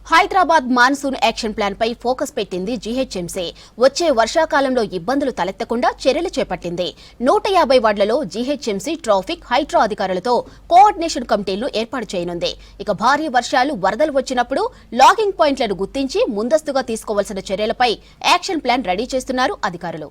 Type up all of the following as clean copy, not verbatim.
Hyderabad monsoon action plan పై focus పెట్టింది GHMC. వచ్చే వర్షాకాలంలో ఇబ్బందులు తలెత్తకుండా చర్యలు చేపట్టింది. 150 వార్డులలో జీహెచ్ఎంసీ ట్రాఫిక్, హైడ్రా అధికారులతో కోఆర్డినేషన్ కమిటీలను ఏర్పాటు చేయనుంది. ఇక భారీ వర్షాలు, వరదలు వచ్చినప్పుడు లాగింగ్ పాయింట్లను గుర్తించి ముందస్తుగా తీసుకోవాల్సిన చర్యలపై యాక్షన్ ప్లాన్ రెడీ చేస్తున్నారు అధికారులు.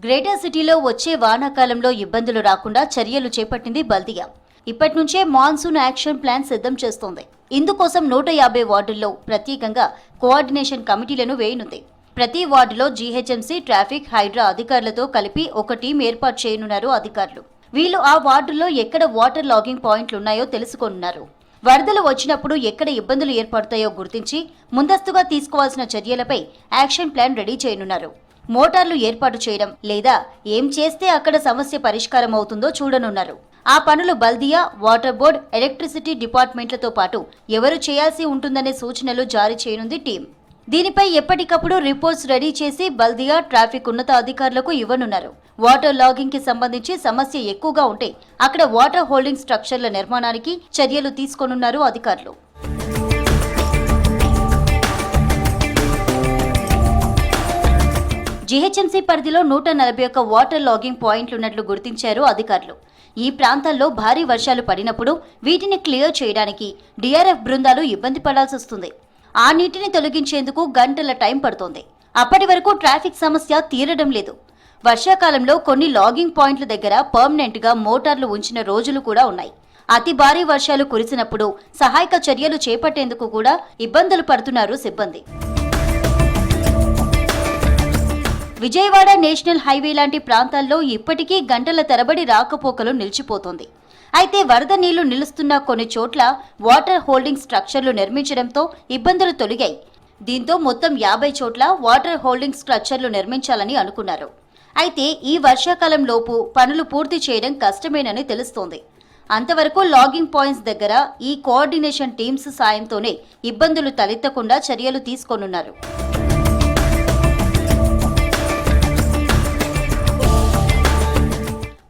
గ్రేటర్ సిటీలో వచ్చే వానాకాలంలో ఇబ్బందులు రాకుండా చర్యలు చేపట్టింది బల్దియా. ఇప్పటి నుంచే మాన్సూన్ యాక్షన్ ప్లాన్ సిద్ధం చేస్తోంది. ఇందుకోసం 150 వార్డుల్లో ప్రత్యేకంగా కోఆర్డినేషన్ కమిటీలను వేయనుంది. ప్రతి వార్డులో జీహెచ్ఎంసీ, ట్రాఫిక్, హైడ్రా అధికారులతో కలిపి ఒక టీం ఏర్పాటు చేయనున్నారు అధికారులు. వీళ్ళు ఆ వార్డుల్లో ఎక్కడ వాటర్ లాగింగ్ పాయింట్లున్నాయో తెలుసుకోనున్నారు. వరదలు వచ్చినప్పుడు ఎక్కడ ఇబ్బందులు ఏర్పడతాయో గుర్తించి ముందస్తుగా తీసుకోవాల్సిన చర్యలపై యాక్షన్ ప్లాన్ రెడీ చేయనున్నారు. మోటార్లు ఏర్పాటు చేయడం లేదా ఏం చేస్తే అక్కడ సమస్య పరిష్కారం అవుతుందో చూడనున్నారు. ఆ పనులు బల్దియా, వాటర్ బోర్డ్, ఎలక్ట్రిసిటీ డిపార్ట్మెంట్లతో పాటు ఎవరు చేయాల్సి ఉంటుందనే సూచనలు జారీ చేయనుంది టీం. దీనిపై ఎప్పటికప్పుడు రిపోర్ట్స్ రెడీ చేసి బల్దియా, ట్రాఫిక్ ఉన్నత అధికారులకు ఇవ్వనున్నారు. వాటర్ లాగింగ్ కి సంబంధించి సమస్య ఎక్కువగా ఉంటే అక్కడ వాటర్ హోల్డింగ్ స్ట్రక్చర్ల నిర్మాణానికి చర్యలు తీసుకోనున్నారు అధికారులు. జీహెచ్ఎంసీ పరిధిలో 141 వాటర్ లాగింగ్ పాయింట్లున్నట్లు గుర్తించారు అధికారులు. ఈ ప్రాంతాల్లో భారీ వర్షాలు పడినప్పుడు వీటిని క్లియర్ చేయడానికి డిఆర్ఎఫ్ బృందాలు ఇబ్బంది పడాల్సి వస్తుంది. ఆ నీటిని తొలగించేందుకు గంటల టైం పడుతోంది. అప్పటి వరకు ట్రాఫిక్ సమస్య తీరడం లేదు. వర్షాకాలంలో కొన్ని లాగింగ్ పాయింట్ల దగ్గర పర్మనెంట్ గా మోటార్లు ఉంచిన రోజులు కూడా ఉన్నాయి. అతి భారీ వర్షాలు కురిసినప్పుడు సహాయక చర్యలు చేపట్టేందుకు కూడా ఇబ్బందులు పడుతున్నారు సిబ్బంది. విజయవాడ నేషనల్ హైవే లాంటి ప్రాంతాల్లో ఇప్పటికీ గంటల తరబడి రాకపోకలు నిలిచిపోతోంది. అయితే వరద నీళ్లు నిలుస్తున్న కొన్ని చోట్ల వాటర్ హోల్డింగ్ స్ట్రక్చర్లు నిర్మించడంతో ఇబ్బందులు తొలగాయి. దీంతో మొత్తం 50 చోట్ల వాటర్ హోల్డింగ్ స్ట్రక్చర్లు నిర్మించాలని అనుకున్నారు. అయితే ఈ వర్షాకాలం లోపు పనులు పూర్తి చేయడం కష్టమేనని తెలుస్తోంది. అంతవరకు లాగింగ్ పాయింట్స్ దగ్గర ఈ కోఆర్డినేషన్ టీమ్స్ సాయంతోనే ఇబ్బందులు తలెత్తకుండా చర్యలు తీసుకోనున్నారు.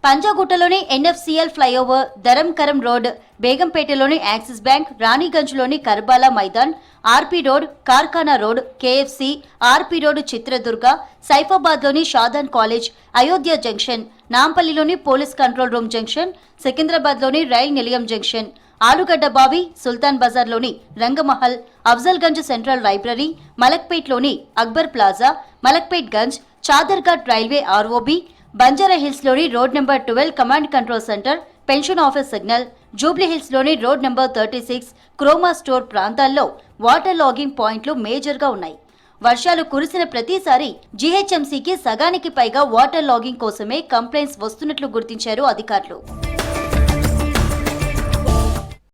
పంజాగుట్టలోని ఎన్ఎఫ్సిఎల్ ఫ్లైఓవర్, ధరంకరం రోడ్, బేగంపేటలోని యాక్సిస్ బ్యాంక్, రాణిగంజ్లోని Karbala Maidan, RP road, Karkhana road, KFC, RP road, Chitradurga, సైఫాబాద్లోని షాదాన్ కాలేజ్, అయోధ్య జంక్షన్, నాంపల్లిలోని పోలీస్ కంట్రోల్ రూమ్ జంక్షన్, సికింద్రాబాద్లోని రైల్ నిలయం జంక్షన్, ఆలుగడ్డ బావి, సుల్తాన్ బజార్లోని రంగమహల్, అఫ్జల్గంజ్ సెంట్రల్ లైబ్రరీ, మలక్పేట్లోని Akbar plaza, Malakpet Ganj, Chaderghat railway ROB, Banjara Hills లోని road number 12 command control centre, pension office signal, Jubilee Hills లోని రోడ్ నెంబర్ 36 క్రోమా స్టోర్ ప్రాంతాల్లో వాటర్ లాగింగ్ పాయింట్లు మేజర్ గా ఉన్నాయి. వర్షాలు కురిసిన ప్రతిసారి జీహెచ్ఎంసీకి సగానికి పైగా వాటర్ లాగింగ్ కోసమే కంప్లైంట్స్ వస్తున్నట్లు గుర్తించారు అధికారులు.